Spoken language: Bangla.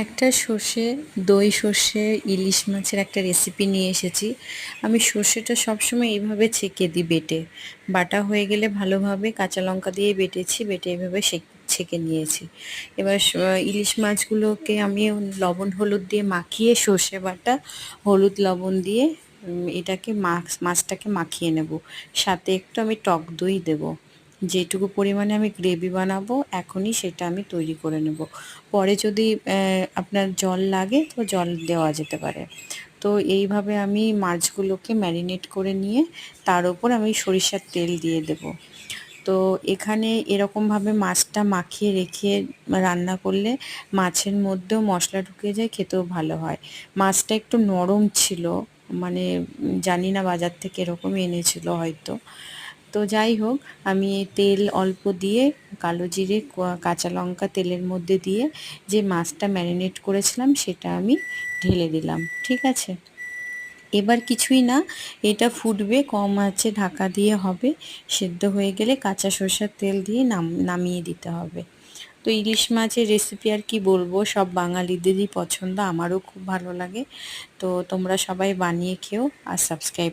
একটা সর্ষে দই সর্ষে ইলিশ মাছের একটা রেসিপি নিয়ে এসেছি। আমি সর্ষেটা সবসময় এইভাবে ছেঁকে দিই বেটে। বাটা হয়ে গেলে ভালোভাবে কাঁচা লঙ্কা দিয়ে বেটেছি, বেটে এভাবে ছেঁকে নিয়েছি। এবার ইলিশ মাছগুলোকে আমি লবণ হলুদ দিয়ে মাখিয়ে সর্ষে বাটা হলুদ লবণ দিয়ে এটাকে মাছটাকে মাখিয়ে নেব। সাথে একটু আমি টক দই দেবো। যেটুকু পরিমাণে আমি গ্রেভি বানাবো এখনই সেটা আমি তৈরি করে নেব। পরে যদি আপনার জল লাগে তো জল দেওয়া যেতে পারে। তো এইভাবে আমি মাছগুলোকে ম্যারিনেট করে নিয়ে তার ওপর আমি সরিষার তেল দিয়ে দেব। তো এখানে এরকমভাবে মাছটা মাখিয়ে রেখে রান্না করলে মাছের মধ্যেও মশলা ঢুকে যায়, খেতেও ভালো হয়। মাছটা একটু নরম ছিল, মানে জানি না বাজার থেকে এরকমই এনেছিল হয়তো। তো যাই হোক, আমি তেল অল্প দিয়ে কালো জিরে কাঁচা লঙ্কা তেলের মধ্যে দিয়ে যে মাছটা ম্যারিনেট করেছিলাম সেটা আমি ঢেলে দিলাম। ঠিক আছে, এবার কিছুই না, এটা ফুটবে, কম আঁচে ঢাকা দিয়ে হবে। সেদ্ধ হয়ে গেলে কাঁচা সরষের তেল দিয়ে নামিয়ে দিতে হবে। তো ইলিশ মাছের রেসিপি আর কি বলবো, সব বাঙালিদেরই পছন্দ, আমারও খুব ভালো লাগে। তো তোমরা সবাই বানিয়ে খেও আর সাবস্ক্রাইব